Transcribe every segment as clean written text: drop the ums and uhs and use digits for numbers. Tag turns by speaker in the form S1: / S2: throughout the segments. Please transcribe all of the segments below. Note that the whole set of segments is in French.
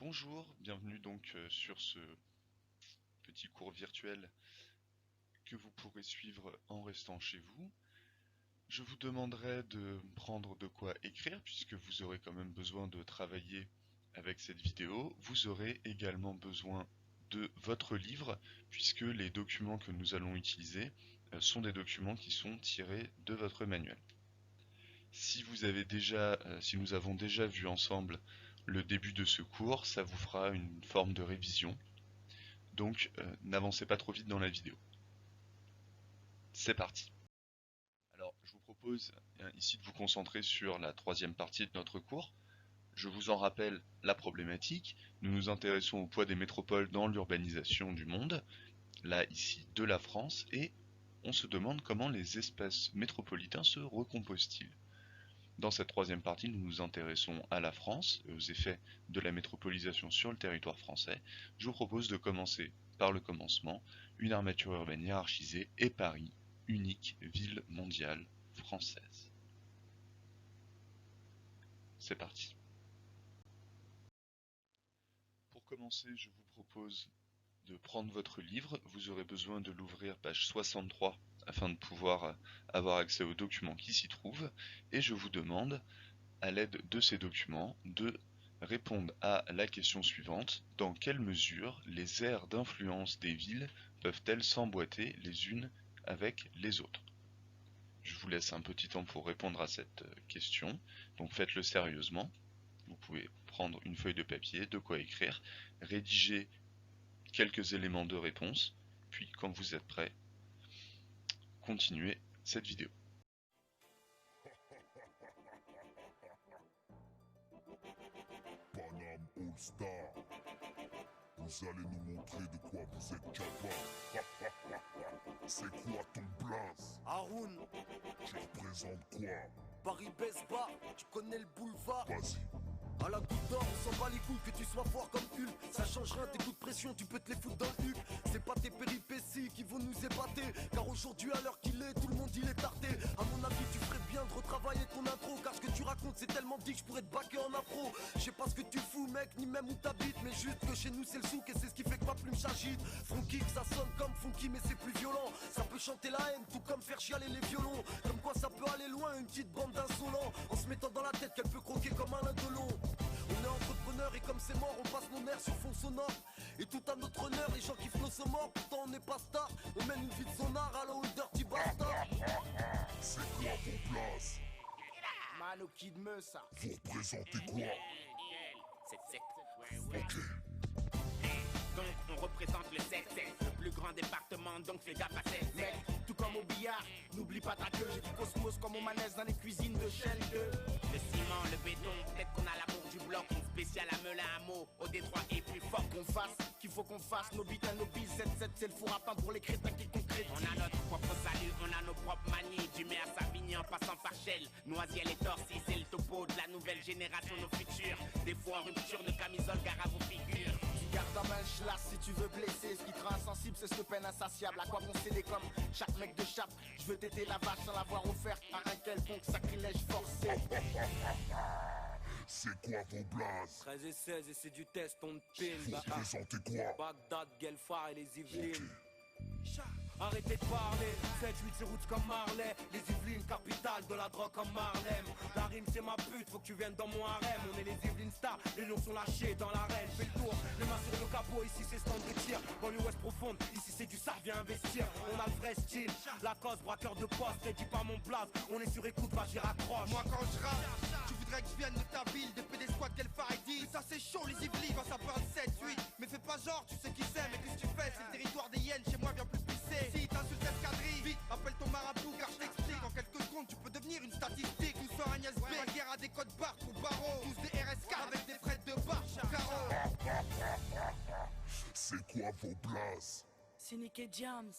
S1: Bonjour, bienvenue donc sur ce petit cours virtuel que vous pourrez suivre en restant chez vous. Je vous demanderai de prendre de quoi écrire puisque vous aurez quand même besoin de travailler avec cette vidéo. Vous aurez également besoin de votre livre puisque les documents que nous allons utiliser sont des documents qui sont tirés de votre manuel. Si nous avons déjà vu ensemble le début de ce cours, ça vous fera une forme de révision. Donc n'avancez pas trop vite dans la vidéo. C'est parti. Alors je vous propose ici de vous concentrer sur la troisième partie de notre cours. Je vous en rappelle la problématique. Nous nous intéressons au poids des métropoles dans l'urbanisation du monde, là ici de la France, et on se demande comment les espaces métropolitains se recomposent-ils. Dans cette troisième partie, nous nous intéressons à la France et aux effets de la métropolisation sur le territoire français. Je vous propose de commencer par le commencement, une armature urbaine hiérarchisée et Paris, unique ville mondiale française. C'est parti. Pour commencer, je vous propose de prendre votre livre. Vous aurez besoin de l'ouvrir page 63 afin de pouvoir avoir accès aux documents qui s'y trouvent. Et je vous demande, à l'aide de ces documents, de répondre à la question suivante. Dans quelle mesure les aires d'influence des villes peuvent-elles s'emboîter les unes avec les autres? Je vous laisse un petit temps pour répondre à cette question, donc faites-le sérieusement. Vous pouvez prendre une feuille de papier, de quoi écrire, rédiger quelques éléments de réponse, puis quand vous êtes prêt, continuez cette vidéo.
S2: Paname All Star, vous allez nous montrer de quoi vous êtes capable. C'est quoi ton blaze?
S3: Haroun,
S2: Tu représentes quoi?
S3: Paris Besbar, tu connais le boulevard.
S2: Vas-y.
S3: À la goutte d'or, on s'en bat les couilles, que tu sois fort comme Hulk. Ça change rien, tes coups de pression, tu peux te les foutre dans le huc. C'est pas tes péripéties qui vont nous épater. Car aujourd'hui, à l'heure qu'il est, tout le monde il est tardé. À mon avis, tu ferais bien de retravailler ton intro. Car ce que tu racontes, c'est tellement dit que je pourrais te baquer en afro. Je sais pas ce que tu fous, mec, ni même où t'habites. Mais juste que chez nous, c'est le souk et c'est ce qui fait que ma plume s'agite. Funky, ça sonne comme funky, mais c'est plus violent. Ça peut chanter la haine, tout comme faire chialer les violons. Comme quoi ça peut aller loin, une petite bande d'insolents. En se mettant dans la tête qu'elle peut croquer comme un lindelon. On est entrepreneurs et comme c'est mort, on passe nos nerfs sur fond sonore. Et tout à notre honneur, les gens kiffent nos sommes morts. Pourtant on n'est pas star, on mène une vie de son art. Allo, le dirty bastard.
S2: C'est quoi vos places?
S4: Mano Kid Meusa.
S2: Vous représentez quoi? Ok.
S4: Donc on représente le 7 le plus grand département, donc fais gaffe à 7 mec. Tout comme au billard, n'oublie pas ta queue. J'ai du cosmos comme au manège dans les cuisines de Shell 2. Le ciment, le béton, peut-être qu'on a l'amour du bloc. Une spéciale à Melun à Meaux, au Détroit est plus fort qu'on fasse. Qu'il faut qu'on fasse, nos bites à nos billes. 7-7 c'est le four à pain pour les crétins qui concrétisent. On a notre propre salut, on a nos propres manies. Du mai à Savigny en passant par Shell. Noisiel et Torcy, c'est le topo de la nouvelle génération, nos futurs. Des fois en rupture de camisole, gare à vos figures. Garde ta main chlasse si tu veux blesser. Ce qui te rend insensible, c'est cette peine insatiable. À quoi bon céder comme chaque mec de chape? Je veux t'aider la vache sans l'avoir offerte à un quelconque sacrilège forcé.
S2: C'est quoi vos blazes?
S3: 13 et 16 et c'est du test, on te pine.
S2: Vous représentez quoi?
S3: Bagdad, Guelfar et les Yvelines.
S2: Ok.
S3: Arrêtez de parler, 7-8 c'est route comme Marley. Les Yvelines, capitale de la drogue comme Marlem. La rime c'est ma pute, faut que tu viennes dans mon harem. On est les Yvelines stars, les lions sont lâchés dans l'arène. Fais le tour, les mains sur le capot, ici c'est stand de tir. Dans l'ouest profonde, ici c'est du ça, viens investir. On a le vrai style, la cause, braqueur de poste. Et dis pas mon blaze, on est sur écoute, vas-y raccroche.
S5: Moi quand je rappe, tu voudrais que je vienne de ta ville, depuis des squats qu'elle faille dit. Ça c'est chaud les Yvelines, ça parle 7-8. Mais fais pas genre, tu sais qui c'est, mais qu'est-ce que tu fais? C'est le territoire des hyènes, chez moi viens plus pisser. Si t'insultes l'escadrille, vite, appelle ton marabout car je t'explique. En quelques secondes tu peux devenir une statistique. Nous sommes Agnès B, la guerre à des codes barres pour barreaux. Tous des RS4 avec des frais de barre, carreau.
S2: C'est quoi vos blazes?
S6: C'est Nick et Jams.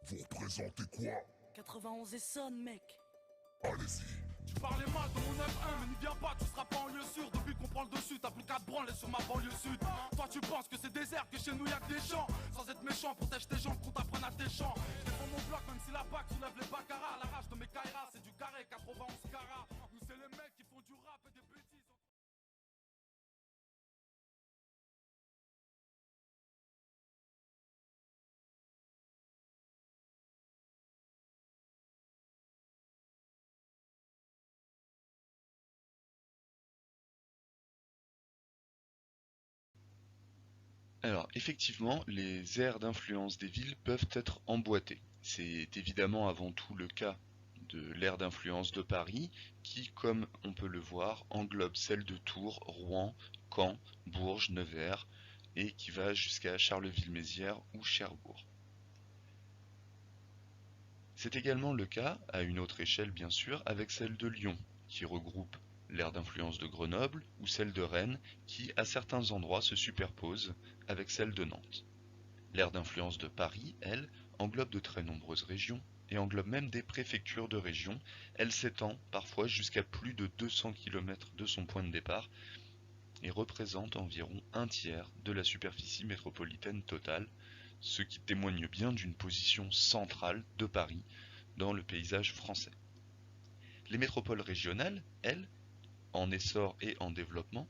S2: Vous représentez quoi?
S6: 91 et sonne, mec.
S2: Allez-y.
S7: Tu parlais mal de mon F1 mais n'y viens pas, tu seras pas en lieu sûr. Depuis qu'on prend le dessus, t'as plus qu'à te branler sur ma banlieue sud. Toi tu penses que c'est désert, que chez nous y'a que des champs. Sans être méchant, protège tes jambes qu'on t'apprenne à tes champs. Je défends mon bloc même si la BAC soulève les baccarat. La rage de mes Kairas, c'est du carré, 91 carats. Nous c'est les mecs qui font du rap et des bêtises.
S1: Alors, effectivement, les aires d'influence des villes peuvent être emboîtées. C'est évidemment avant tout le cas de l'aire d'influence de Paris, qui, comme on peut le voir, englobe celle de Tours, Rouen, Caen, Bourges, Nevers, et qui va jusqu'à Charleville-Mézières ou Cherbourg. C'est également le cas, à une autre échelle bien sûr, avec celle de Lyon, qui regroupe l'aire d'influence de Grenoble, ou celle de Rennes, qui à certains endroits se superpose avec celle de Nantes. L'aire d'influence de Paris, elle, englobe de très nombreuses régions, et englobe même des préfectures de régions. Elle s'étend parfois jusqu'à plus de 200 km de son point de départ, et représente environ un tiers de la superficie métropolitaine totale, ce qui témoigne bien d'une position centrale de Paris dans le paysage français. Les métropoles régionales, elles, en essor et en développement,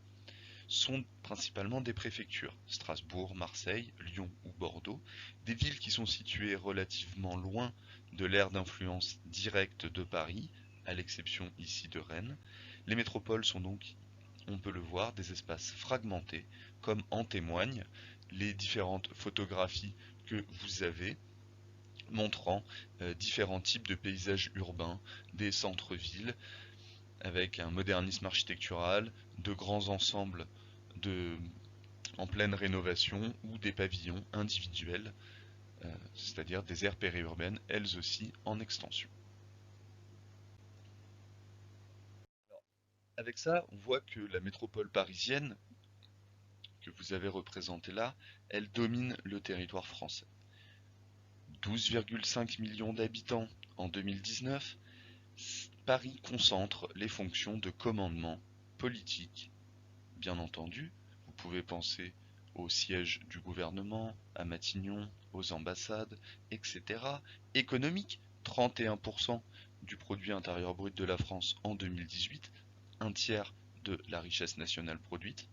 S1: sont principalement des préfectures, Strasbourg, Marseille, Lyon ou Bordeaux, des villes qui sont situées relativement loin de l'aire d'influence directe de Paris, à l'exception ici de Rennes. Les métropoles sont donc, on peut le voir, des espaces fragmentés, comme en témoignent les différentes photographies que vous avez, montrant différents types de paysages urbains, des centres-villes, avec un modernisme architectural, de grands ensembles en pleine rénovation ou des pavillons individuels, c'est-à-dire des aires périurbaines, elles aussi en extension. Alors, avec ça, on voit que la métropole parisienne, que vous avez représentée là, elle domine le territoire français. 12,5 millions d'habitants en 2019, Paris concentre les fonctions de commandement politique. Bien entendu, vous pouvez penser au siège du gouvernement, à Matignon, aux ambassades, etc. Économique, 31% du produit intérieur brut de la France en 2018, un tiers de la richesse nationale produite,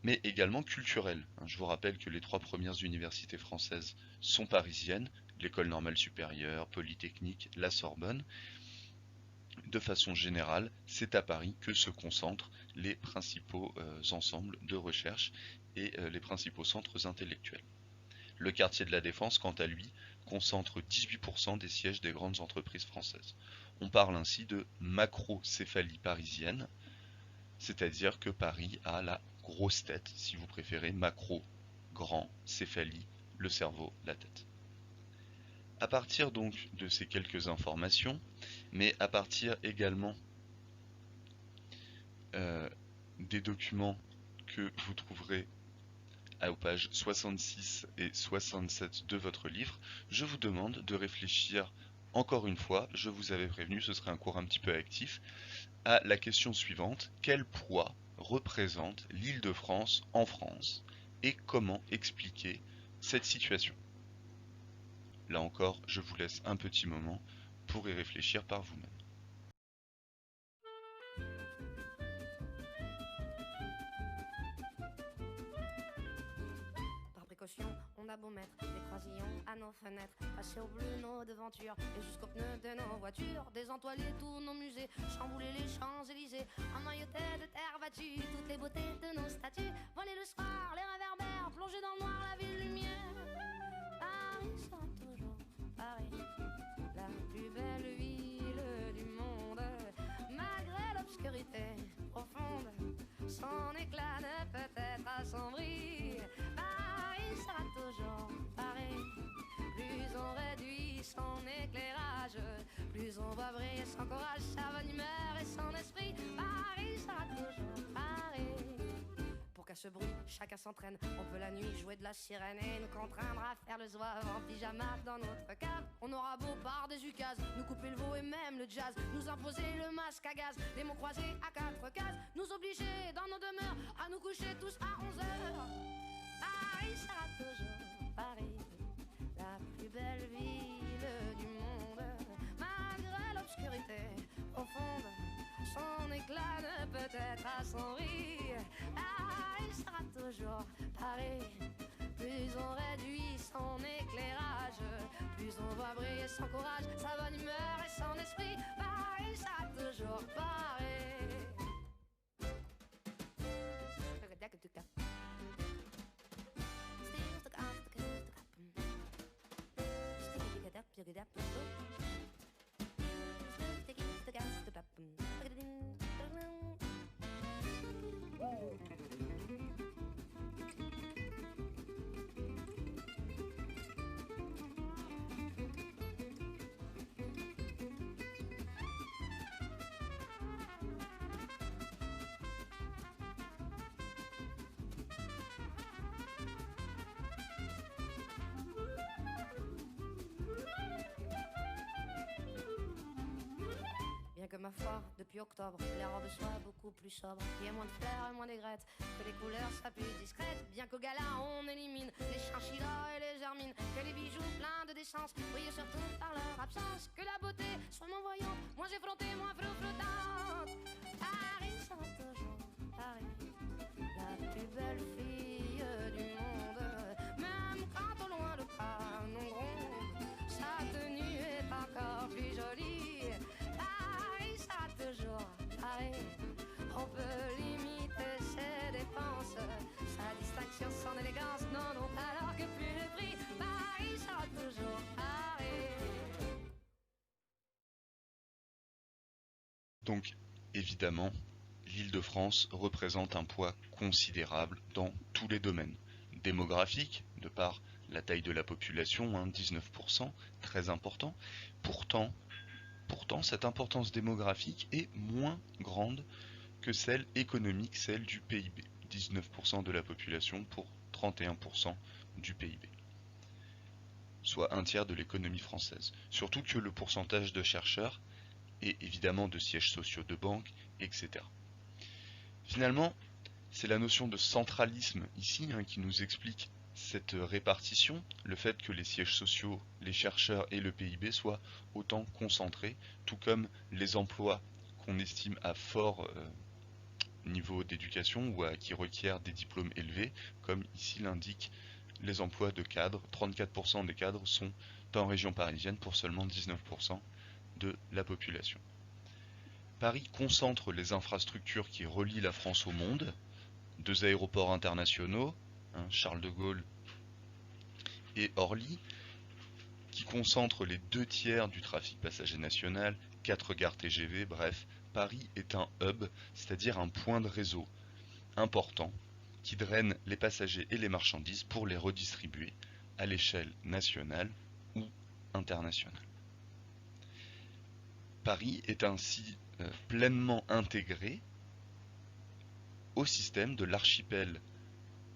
S1: mais également culturel. Je vous rappelle que les 3 premières universités françaises sont parisiennes, l'École normale supérieure, Polytechnique, la Sorbonne. De façon générale, c'est à Paris que se concentrent les principaux ensembles de recherche et les principaux centres intellectuels. Le quartier de la Défense, quant à lui, concentre 18% des sièges des grandes entreprises françaises. On parle ainsi de macrocéphalie parisienne, c'est-à-dire que Paris a la grosse tête, si vous préférez, macro, grand, céphalie, le cerveau, la tête. À partir donc de ces quelques informations, mais à partir également des documents que vous trouverez aux pages 66 et 67 de votre livre, je vous demande de réfléchir encore une fois, je vous avais prévenu, ce serait un cours un petit peu actif, à la question suivante: quel poids représente l'Île-de-France en France et comment expliquer cette situation? Là encore, je vous laisse un petit moment pour y réfléchir par vous-même.
S8: Par précaution, on a beau mettre des croisillons à nos fenêtres, passer au bleu nos devantures et jusqu'aux pneus de nos voitures, désentoiler tous nos musées, chambouler les Champs-Élysées, emmailloter de terre battue toutes les beautés de nos statues, voler le soir, les réverbères, plonger dans le noir la ville lumière. Paris sera toujours Paris, la plus belle ville du monde, malgré l'obscurité profonde, son éclat ne peut être assombri. Paris sera toujours Paris, plus on réduit son éclairage, plus on va briller son courage, sa bonne humeur et son esprit. Paris sera toujours Paris. Pour qu'à ce bruit, chacun s'entraîne. On peut la nuit jouer de la sirène et nous contraindre à faire le zouave en pyjama dans notre cave. On aura beau par des ukases, nous couper le veau et même le jazz, nous imposer le masque à gaz, les mots croisés à 4 cases, nous obliger dans nos demeures à nous coucher tous à 11h. Paris sera toujours Paris, la plus belle ville du monde, malgré l'obscurité profonde, son éclat ne peut être assombri. Paris sera toujours Paris, plus on réduit son éclairage, plus on voit briller son courage, sa bonne humeur et son esprit. Paris sera toujours Paris. ma foi, depuis octobre, les robes soient beaucoup plus sobres. Il y a moins de fleurs et moins d'aigrettes, que les couleurs soient plus discrètes. Bien qu'au gala on élimine les chinchillas et les germines, que les bijoux pleins de décence brillent surtout par leur absence. Que la beauté soit moins voyante, moins effrontée, moins flottante. Paris sera toujours Paris, la plus belle fille du monde. Même quand au loin le canon gronde, sa tenue est encore plus jolie. Paris sera toujours Paris. On peut limiter ses dépenses, sa distinction, son élégance, non, non, alors que plus le prix, Paris sera toujours Paris.
S1: Donc, évidemment, l'Île-de-France représente un poids considérable dans tous les domaines. Démographique, de par la taille de la population, 19%, très important. Pourtant, cette importance démographique est moins grande que celle économique, celle du PIB. 19% de la population pour 31% du PIB. Soit un tiers de l'économie française. Surtout que le pourcentage de chercheurs et évidemment de sièges sociaux de banques, etc. Finalement, c'est la notion de centralisme ici qui nous explique cette répartition, le fait que les sièges sociaux, les chercheurs et le PIB soient autant concentrés, tout comme les emplois qu'on estime à fort niveau d'éducation ou qui requièrent des diplômes élevés, comme ici l'indique les emplois de cadres. 34% des cadres sont en région parisienne pour seulement 19% de la population. Paris concentre les infrastructures qui relient la France au monde, 2 aéroports internationaux, Charles de Gaulle et Orly, qui concentrent les 2/3 du trafic passager national, 4 gares TGV, bref, Paris est un hub, c'est-à-dire un point de réseau important qui draine les passagers et les marchandises pour les redistribuer à l'échelle nationale ou internationale. Paris est ainsi pleinement intégré au système de l'archipel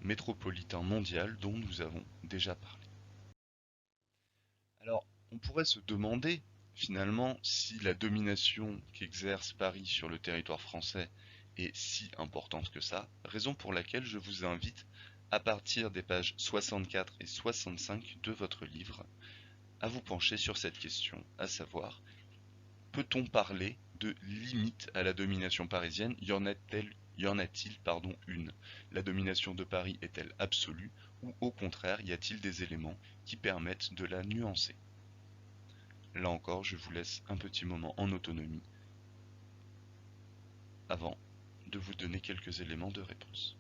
S1: métropolitain mondial dont nous avons déjà parlé. Alors, on pourrait se demander finalement si la domination qu'exerce Paris sur le territoire français est si importante que ça, raison pour laquelle je vous invite, à partir des pages 64 et 65 de votre livre, à vous pencher sur cette question, à savoir, peut-on parler de limite à la domination parisienne? Y en a-t-il une? La domination de Paris est-elle absolue? Ou au contraire, y a-t-il des éléments qui permettent de la nuancer? Là encore, je vous laisse un petit moment en autonomie avant de vous donner quelques éléments de réponse.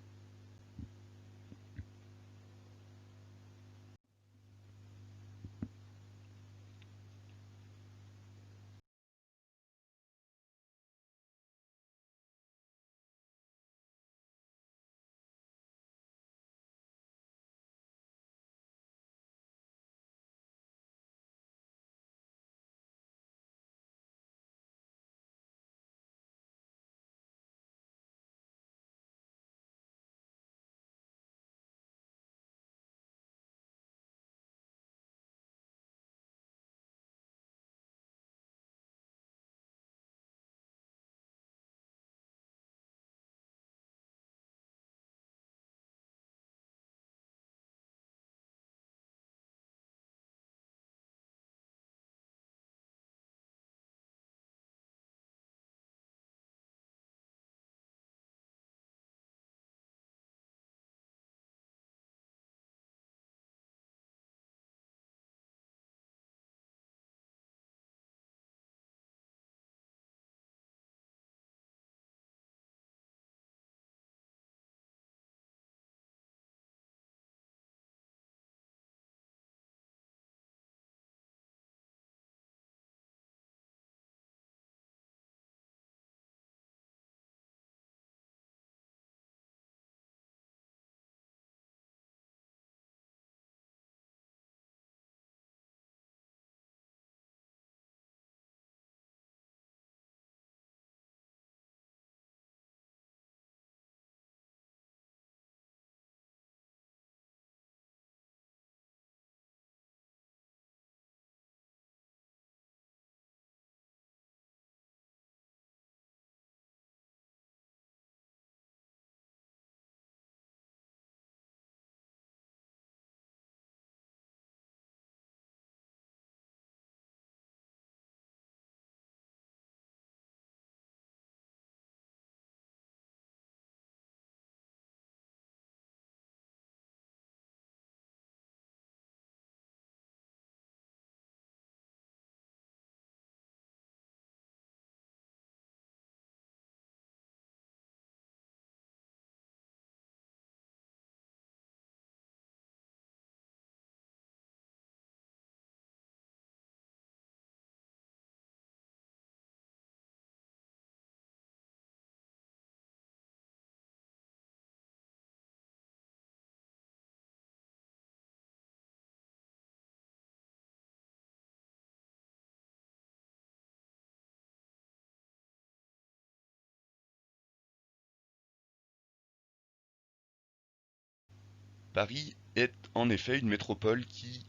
S1: Paris est en effet une métropole qui,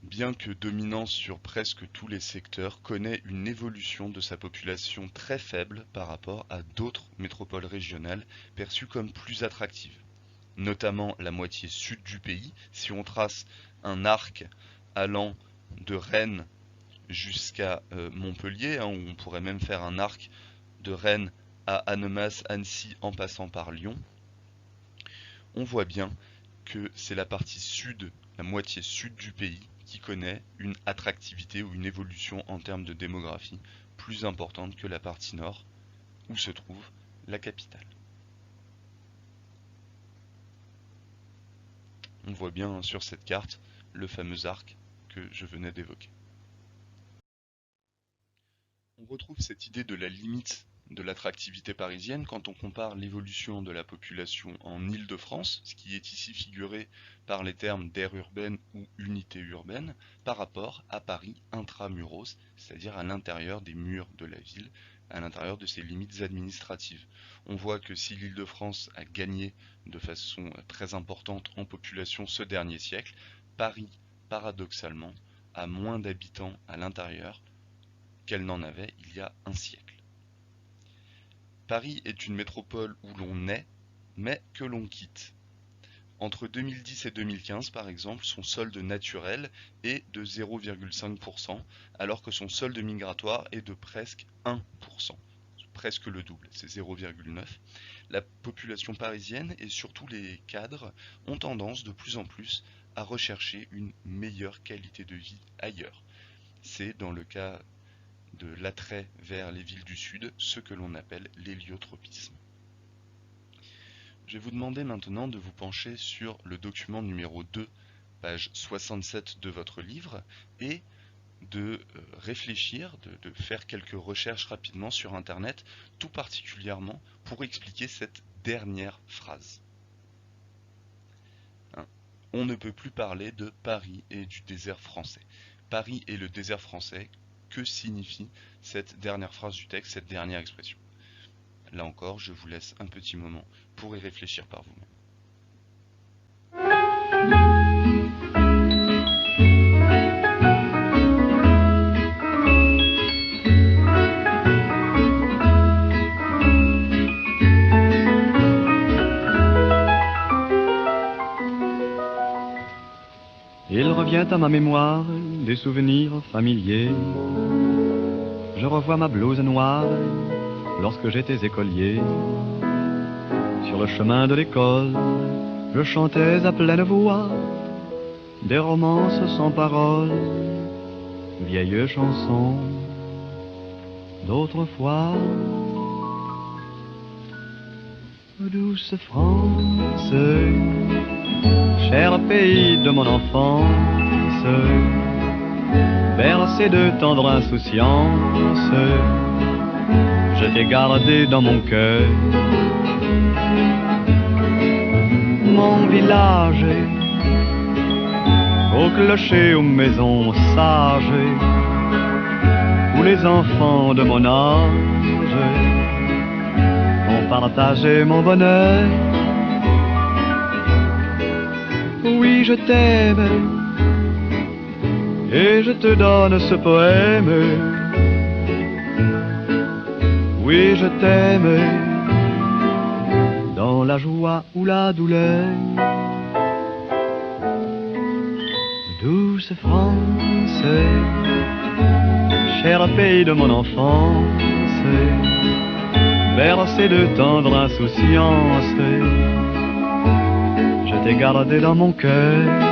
S1: bien que dominant sur presque tous les secteurs, connaît une évolution de sa population très faible par rapport à d'autres métropoles régionales perçues comme plus attractives, notamment la moitié sud du pays. Si on trace un arc allant de Rennes jusqu'à Montpellier, hein, où on pourrait même faire un arc de Rennes à Annemasse, Annecy en passant par Lyon, on voit bien que c'est la partie sud, la moitié sud du pays, qui connaît une attractivité ou une évolution en termes de démographie plus importante que la partie nord, où se trouve la capitale. On voit bien hein, sur cette carte le fameux arc que je venais d'évoquer. On retrouve cette idée de la limite de l'attractivité parisienne quand on compare l'évolution de la population en Île-de-France, ce qui est ici figuré par les termes d'aire urbaine ou unité urbaine, par rapport à Paris intramuros, c'est-à-dire à l'intérieur des murs de la ville, à l'intérieur de ses limites administratives. On voit que si l'Île-de-France a gagné de façon très importante en population ce dernier siècle, Paris, paradoxalement, a moins d'habitants à l'intérieur qu'elle n'en avait il y a un siècle. Paris est une métropole où l'on naît, mais que l'on quitte. Entre 2010 et 2015, par exemple, son solde naturel est de 0,5%, alors que son solde migratoire est de presque 1%, presque le double, c'est 0,9%. La population parisienne et surtout les cadres ont tendance de plus en plus à rechercher une meilleure qualité de vie ailleurs. C'est dans le cas de l'attrait vers les villes du Sud, ce que l'on appelle l'héliotropisme. Je vais vous demander maintenant de vous pencher sur le document numéro 2, page 67 de votre livre, et de réfléchir, de faire quelques recherches rapidement sur Internet, tout particulièrement pour expliquer cette dernière phrase. Hein, on ne peut plus parler de Paris et du désert français. Paris et le désert français, que signifie cette dernière phrase du texte, cette dernière expression? Là encore, je vous laisse un petit moment pour y réfléchir par vous-même.
S9: Il revient à ma mémoire des souvenirs familiers. Je revois ma blouse noire lorsque j'étais écolier. Sur le chemin de l'école, je chantais à pleine voix des romances sans paroles, vieilles chansons d'autrefois. Douce France, cher pays de mon enfance, bercé de tendre insouciance, je t'ai gardé dans mon cœur. Mon village, au clocher, aux maisons sages, où les enfants de mon âge ont partagé mon bonheur. Oui, je t'aime, et je te donne ce poème. Oui, je t'aime, dans la joie ou la douleur. Douce France, cher pays de mon enfance, bercé de tendre insouciance, je t'ai gardé dans mon cœur.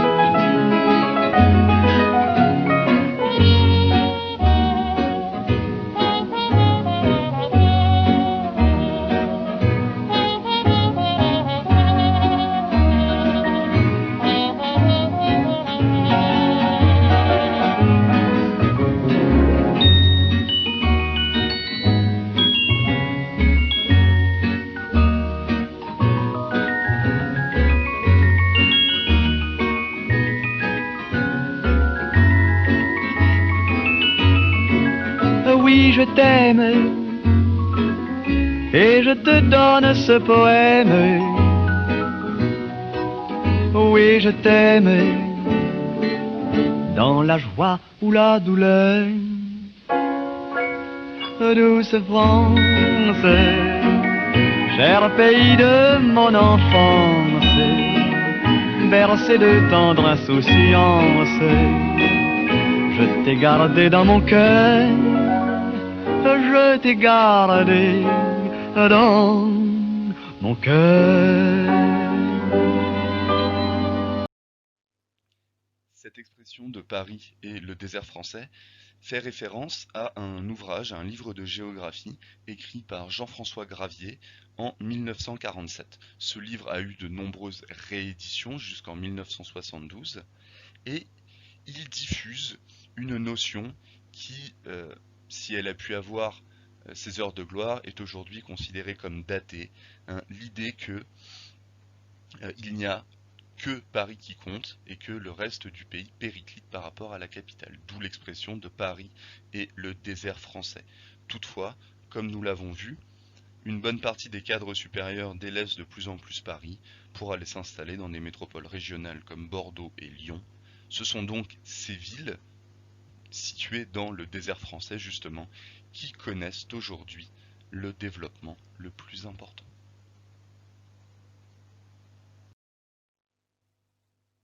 S9: Oui, je t'aime, et je te donne ce poème. Oui, je t'aimais, dans la joie ou la douleur. Douce France, cher pays de mon enfance, bercé de tendre insouciance, je t'ai gardé dans mon cœur, je t'ai gardé dans mon cœur.
S1: Cette expression de Paris et le désert français fait référence à un ouvrage, un livre de géographie écrit par Jean-François Gravier en 1947. Ce livre a eu de nombreuses rééditions jusqu'en 1972 et il diffuse une notion qui, si elle a pu avoir ses heures de gloire, est aujourd'hui considérée comme datée. L'idée que il n'y a que Paris qui compte et que le reste du pays périclite par rapport à la capitale, d'où l'expression de Paris et le désert français. Toutefois, comme nous l'avons vu, une bonne partie des cadres supérieurs délaissent de plus en plus Paris pour aller s'installer dans des métropoles régionales comme Bordeaux et Lyon. Ce sont donc ces villes situées dans le désert français justement qui connaissent aujourd'hui le développement le plus important.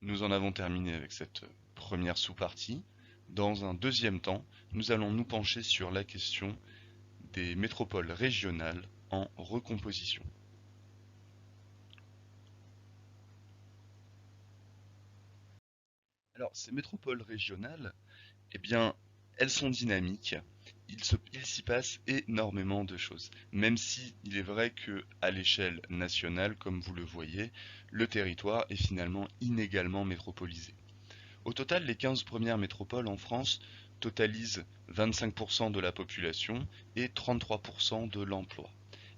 S1: Nous en avons terminé avec cette première sous-partie. Dans un deuxième temps, nous allons nous pencher sur la question des métropoles régionales en recomposition. Alors, ces métropoles régionales, eh bien, elles sont dynamiques. Il s'y passe énormément de choses, même si il est vrai que à l'échelle nationale, comme vous le voyez, le territoire est finalement inégalement métropolisé. Au total, les 15 premières métropoles en France totalisent 25% de la population et 33% de l'emploi.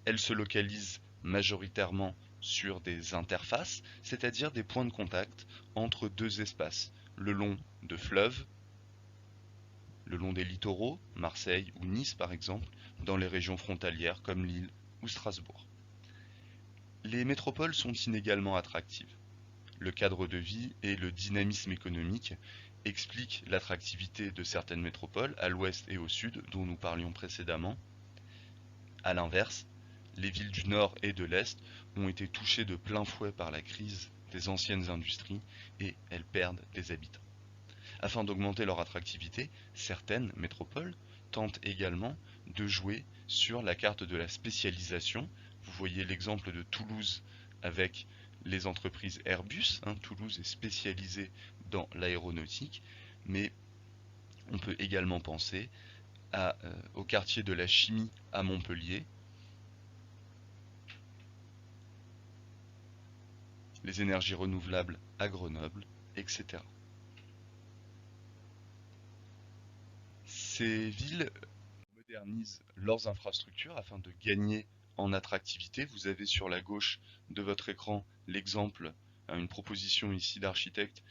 S1: Elles se localisent majoritairement sur des interfaces, c'est-à-dire des points de contact entre deux espaces, le long de fleuves, le long des littoraux, Marseille ou Nice par exemple, dans les régions frontalières comme Lille ou Strasbourg. Les métropoles sont inégalement attractives. Le cadre de vie et le dynamisme économique expliquent l'attractivité de certaines métropoles à l'ouest et au sud dont nous parlions précédemment. A l'inverse, les villes du nord et de l'est ont été touchées de plein fouet par la crise des anciennes industries et elles perdent des habitants. Afin d'augmenter leur attractivité, certaines métropoles tentent également de jouer sur la carte de la spécialisation. Vous voyez l'exemple de Toulouse avec les entreprises Airbus. Toulouse est spécialisée dans l'aéronautique, mais on peut également penser au quartier de la chimie à Montpellier, les énergies renouvelables à Grenoble, etc. Ces villes modernisent leurs infrastructures afin de gagner en attractivité. Vous avez sur la gauche de votre écran l'exemple, une proposition ici d'architecte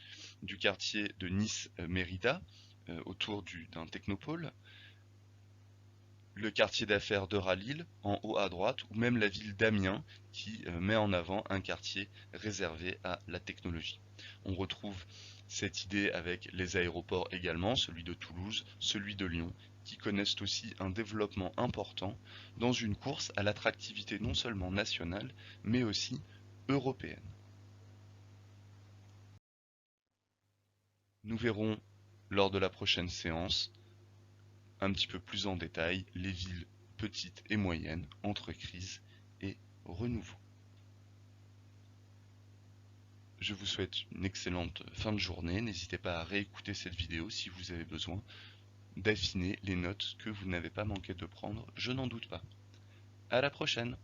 S1: du quartier de Nice-Mérida autour d'un technopôle, le quartier d'affaires d'Euralille en haut à droite, ou même la ville d'Amiens qui met en avant un quartier réservé à la technologie. On retrouve cette idée avec les aéroports également, celui de Toulouse, celui de Lyon, qui connaissent aussi un développement important dans une course à l'attractivité non seulement nationale, mais aussi européenne. Nous verrons lors de la prochaine séance un petit peu plus en détail les villes petites et moyennes entre crise et renouveau. Je vous souhaite une excellente fin de journée. N'hésitez pas à réécouter cette vidéo si vous avez besoin d'affiner les notes que vous n'avez pas manqué de prendre, je n'en doute pas. À la prochaine!